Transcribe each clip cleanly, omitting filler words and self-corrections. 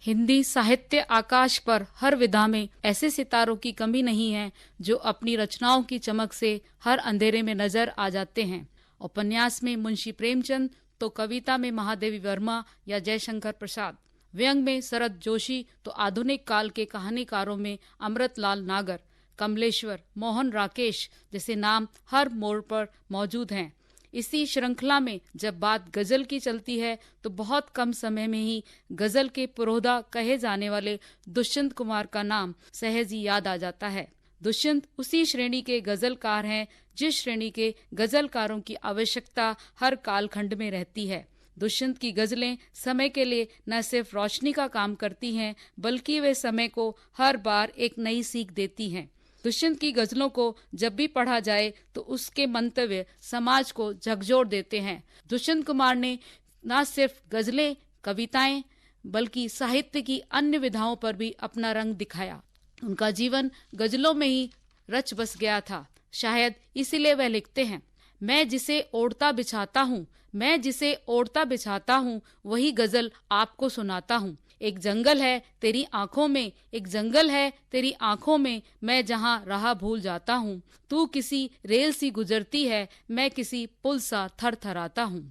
हिंदी साहित्य आकाश पर हर विधा में ऐसे सितारों की कमी नहीं है जो अपनी रचनाओं की चमक से हर अंधेरे में नजर आ जाते हैं। उपन्यास में मुंशी प्रेमचंद तो कविता में महादेवी वर्मा या जयशंकर प्रसाद, व्यंग में शरद जोशी तो आधुनिक काल के कहानीकारों में अमृतलाल नागर, कमलेश्वर, मोहन राकेश जैसे नाम हर मोड़ पर मौजूद हैं। इसी श्रृंखला में जब बात गजल की चलती है तो बहुत कम समय में ही गजल के पुरोधा कहे जाने वाले दुष्यंत कुमार का नाम सहज ही याद आ जाता है। दुष्यंत उसी श्रेणी के गजलकार हैं जिस श्रेणी के गजलकारों की आवश्यकता हर कालखंड में रहती है। दुष्यंत की गजलें समय के लिए न सिर्फ रोशनी का काम करती हैं बल्कि वे समय को हर बार एक नई सीख देती हैं। दुष्यंत की गजलों को जब भी पढ़ा जाए तो उसके मंतव्य समाज को झकझोर देते हैं। दुष्यंत कुमार ने न सिर्फ गजलें, कविताएं बल्कि साहित्य की अन्य विधाओं पर भी अपना रंग दिखाया। उनका जीवन गजलों में ही रच बस गया था। शायद इसीलिए वह लिखते हैं, मैं जिसे ओढ़ता बिछाता हूँ, मैं जिसे ओढ़ता बिछाता हूँ वही गजल आपको सुनाता हूँ। एक जंगल है तेरी आंखों में, एक जंगल है तेरी आंखों में, मैं जहाँ राह भूल जाता हूँ। तू किसी रेल सी गुजरती है, मैं किसी पुल सा थर थराता हूँ।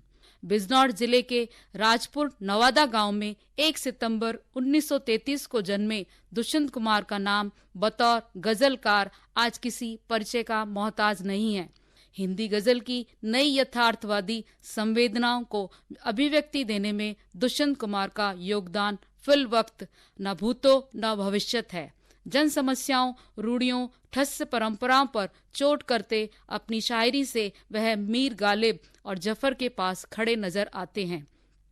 बिजनौर जिले के राजपुर नवादा गांव में 1 सितंबर 1933 को जन्मे दुष्यंत कुमार का नाम बतौर गजलकार आज किसी परिचय का मोहताज नहीं है। हिंदी गजल की नई यथार्थवादी संवेदनाओं को अभिव्यक्ति देने में दुष्यंत कुमार का योगदान फिल वक्त न भूतो न भविष्यत है। जन समस्याओं, रूढ़ियों, ठस परंपराओं पर चोट करते अपनी शायरी से वह मीर गालिब और जफर के पास खड़े नजर आते हैं।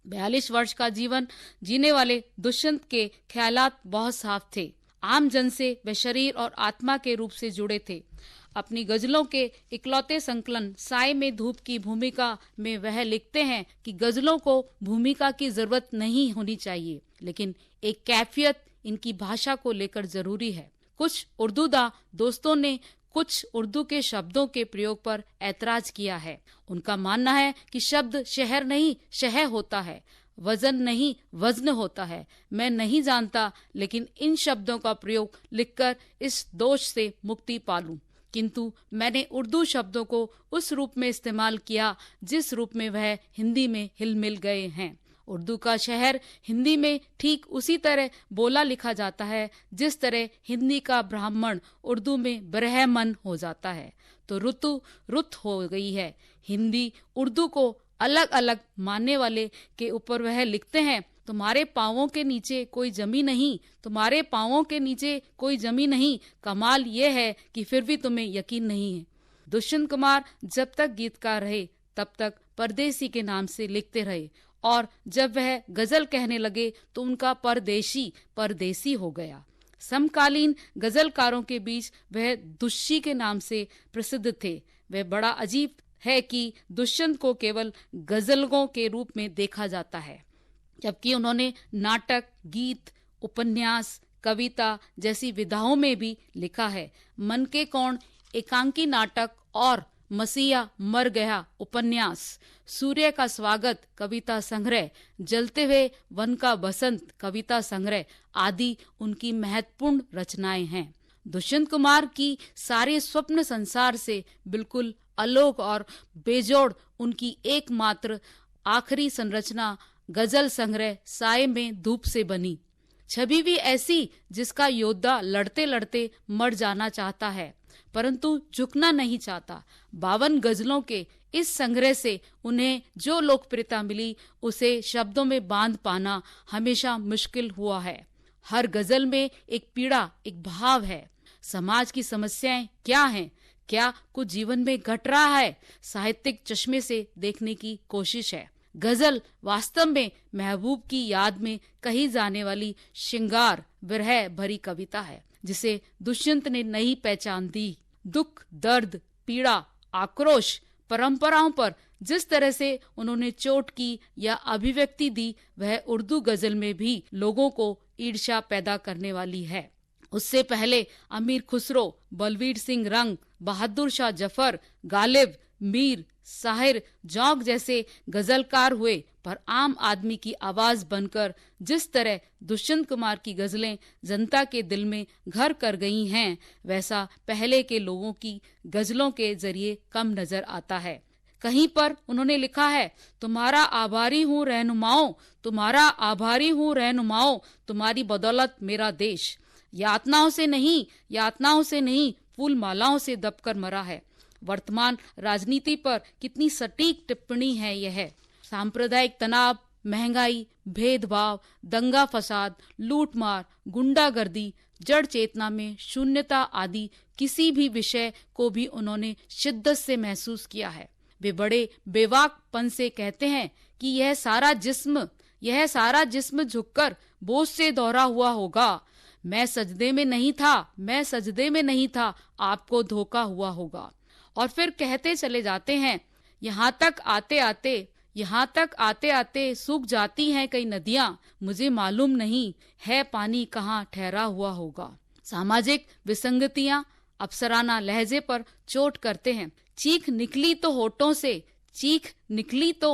42 वर्ष का जीवन जीने वाले दुष्यंत के ख्यालात बहुत साफ थे। आम जन से वे शरीर और आत्मा के रूप से जुड़े थे। अपनी गजलों के इकलौते संकलन साए में धूप की भूमिका में वह लिखते हैं कि गजलों को भूमिका की जरूरत नहीं होनी चाहिए, लेकिन एक कैफियत इनकी भाषा को लेकर जरूरी है। कुछ उर्दूदा दोस्तों ने कुछ उर्दू के शब्दों के प्रयोग पर ऐतराज किया है। उनका मानना है कि शब्द शहर नहीं शह होता है, वजन नहीं वज्न होता है। मैं नहीं जानता, लेकिन इन शब्दों का प्रयोग लिखकर इस दोष से मुक्ति पालूं। किंतु मैंने उर्दू शब्दों को उस रूप में इस्तेमाल किया जिस रूप में वह हिंदी में हिलमिल गए हैं। उर्दू का शहर हिंदी में ठीक उसी तरह बोला लिखा जाता है जिस तरह हिंदी का ब्राह्मण उर्दू में ब्रह्मन हो जाता है। तो ऋतु रुत हो गई है। हिंदी उर्दू को अलग अलग मानने वाले के ऊपर वह लिखते हैं, तुम्हारे पांवों के नीचे कोई जमी नहीं, तुम्हारे पांवों के नीचे कोई जमी नहीं। कमाल ये है कि फिर भी तुम्हें यकीन नहीं है। दुष्यंत कुमार जब तक गीतकार रहे तब तक परदेसी के नाम से लिखते रहे और जब वह गजल कहने लगे तो उनका परदेशी परदेसी हो गया। समकालीन गजलकारों के बीच वह दुष्यी के नाम से प्रसिद्ध थे। वह बड़ा अजीब है कि दुष्यंत को केवल गजलों के रूप में देखा जाता है, जबकि उन्होंने नाटक, गीत, उपन्यास, कविता जैसी विधाओं में भी लिखा है। मन के कौन एकांकी नाटक और मसीहा मर गया उपन्यास, सूर्य का स्वागत कविता संग्रह, जलते हुए वन का बसंत कविता संग्रह आदि उनकी महत्वपूर्ण रचनाएं हैं। दुष्यंत कुमार की सारे स्वप्न संसार से बिल्कुल अलग और बेजोड़ उनकी एकमात्र आखिरी संरचना गजल संग्रह साए में धूप से बनी। छवि भी ऐसी जिसका योद्धा लड़ते लड़ते मर जाना चाहता है परंतु झुकना नहीं चाहता। 52 गजलों के इस संग्रह से उन्हें जो लोकप्रियता मिली उसे शब्दों में बांध पाना हमेशा मुश्किल हुआ है। हर गजल में एक पीड़ा, एक भाव है। समाज की समस्याएं क्या हैं, क्या कुछ जीवन में घट रहा है, साहित्यिक चश्मे से देखने की कोशिश है। गजल वास्तव में महबूब की याद में कही जाने वाली श्रृंगार विरह भरी कविता है जिसे दुष्यंत ने नई पहचान दी। दुख, दर्द, पीड़ा, आक्रोश, परंपराओं पर जिस तरह से उन्होंने चोट की या अभिव्यक्ति दी वह उर्दू गजल में भी लोगों को ईर्ष्या पैदा करने वाली है। उससे पहले अमीर खुसरो, बलवीर सिंह रंग, बहादुर शाह जफर, गालिब, मीर, साहिर, जौक जैसे गजलकार हुए, पर आम आदमी की आवाज बनकर जिस तरह दुष्यंत कुमार की गजलें जनता के दिल में घर कर गई हैं, वैसा पहले के लोगों की गजलों के जरिए कम नजर आता है। कहीं पर उन्होंने लिखा है, तुम्हारा आभारी हूँ रहनुमाओं, तुम्हारा आभारी हूँ रहनुमाओं, तुम्हारी बदौलत मेरा देश यातनाओं से नहीं फूल मालाओं से दबकर मरा है। वर्तमान राजनीति पर कितनी सटीक टिप्पणी है यह। सांप्रदायिक तनाव, महंगाई, भेदभाव, दंगा फसाद, लूटमार, गुंडागर्दी, जड़ चेतना में शून्यता आदि किसी भी विषय को भी उन्होंने शिद्दत से महसूस किया है। वे बड़े बेवाकपन से कहते हैं कि यह सारा जिस्म झुककर बोझ से दौरा हुआ होगा। मैं सजदे में नहीं था, आपको धोखा हुआ होगा। और फिर कहते चले जाते हैं, यहाँ तक आते आते सूख जाती हैं कई नदियां, मुझे मालूम नहीं है पानी कहाँ ठहरा हुआ होगा। सामाजिक विसंगतियां अफसराना लहजे पर चोट करते हैं। चीख निकली तो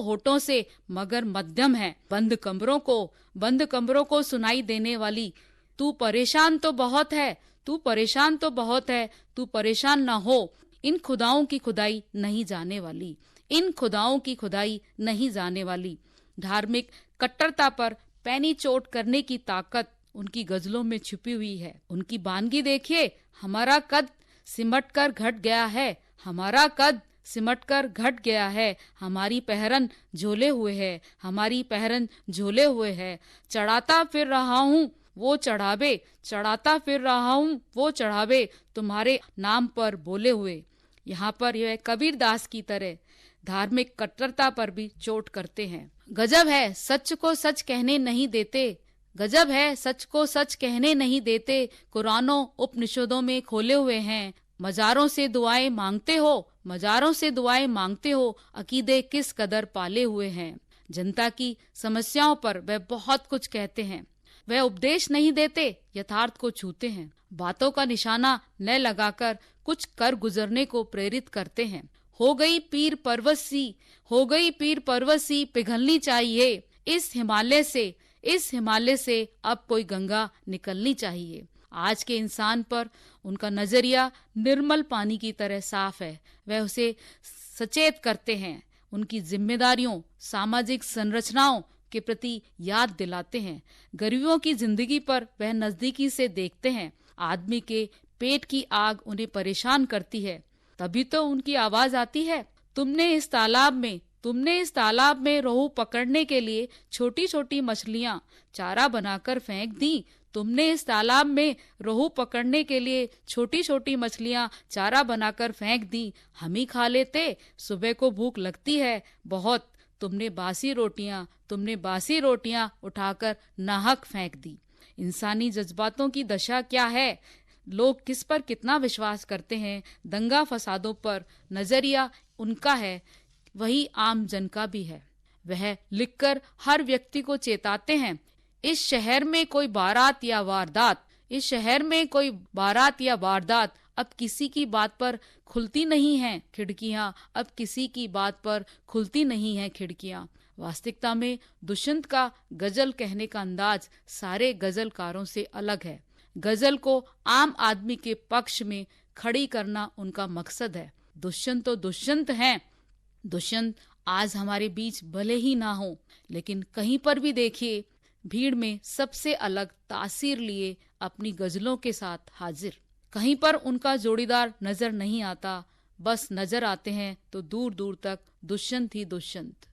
होठों से मगर मध्यम है। बंद कमरों को सुनाई देने वाली, तू परेशान तो बहुत है, तू परेशान ना हो। इन खुदाओं की खुदाई नहीं जाने वाली। धार्मिक कट्टरता पर पैनी चोट करने की ताकत उनकी गजलों में छिपी हुई है। उनकी बानगी देखिए, हमारा कद सिमट कर घट गया है, हमारी पहरन झोले हुए है, चढ़ाता फिर रहा हूँ वो चढ़ावे, तुम्हारे नाम पर बोले हुए। यहाँ पर यह कबीर दास की तरह धार्मिक कट्टरता पर भी चोट करते हैं। गजब है सच को सच कहने नहीं देते, कुरानों उपनिषदों में खोले हुए हैं। मजारों से दुआएं मांगते हो, अकीदे किस कदर पाले हुए हैं। जनता की समस्याओं पर वह बहुत कुछ कहते हैं। वह उपदेश नहीं देते, यथार्थ को छूते हैं। बातों का निशाना न लगाकर कुछ कर गुजरने को प्रेरित करते हैं। हो गई पीर पर्वत सी पिघलनी चाहिए, इस हिमालय से अब कोई गंगा निकलनी चाहिए। आज के इंसान पर उनका नजरिया निर्मल पानी की तरह साफ है। वह उसे सचेत करते हैं, उनकी जिम्मेदारियों, सामाजिक संरचनाओं के प्रति याद दिलाते हैं। गरीबों की जिंदगी पर वह नजदीकी से देखते हैं। आदमी के पेट की आग उन्हें परेशान करती है, तभी तो उनकी आवाज आती है, तुमने इस तालाब में रोहू पकड़ने के लिए छोटी छोटी मछलियां चारा बनाकर फेंक दी। तुमने इस तालाब में रोहू पकड़ने के लिए छोटी छोटी मछलियां चारा बनाकर फेंक दी, हम ही खा लेते, सुबह को भूख लगती है बहुत। तुमने बासी रोटियां उठाकर नाहक फेंक दी। इंसानी जज्बातों की दशा क्या है, लोग किस पर कितना विश्वास करते हैं। दंगा फसादों पर नजरिया उनका है, वही आम जन का भी है। वह लिखकर हर व्यक्ति को चेताते हैं, इस शहर में कोई बारात या वारदात अब किसी की बात पर खुलती नहीं हैं खिड़कियां। वास्तविकता में दुष्यंत का गजल कहने का अंदाज सारे गजलकारों से अलग है। गजल को आम आदमी के पक्ष में खड़ी करना उनका मकसद है। दुष्यंत तो दुष्यंत हैं। दुष्यंत आज हमारे बीच भले ही ना हो, लेकिन कहीं पर भी देखिए भीड़ में सबसे अलग तासीर लिए अपनी गजलों के साथ हाजिर। कहीं पर उनका जोड़ीदार नजर नहीं आता, बस नजर आते हैं तो दूर दूर तक दुष्यंत ही दुष्यंत।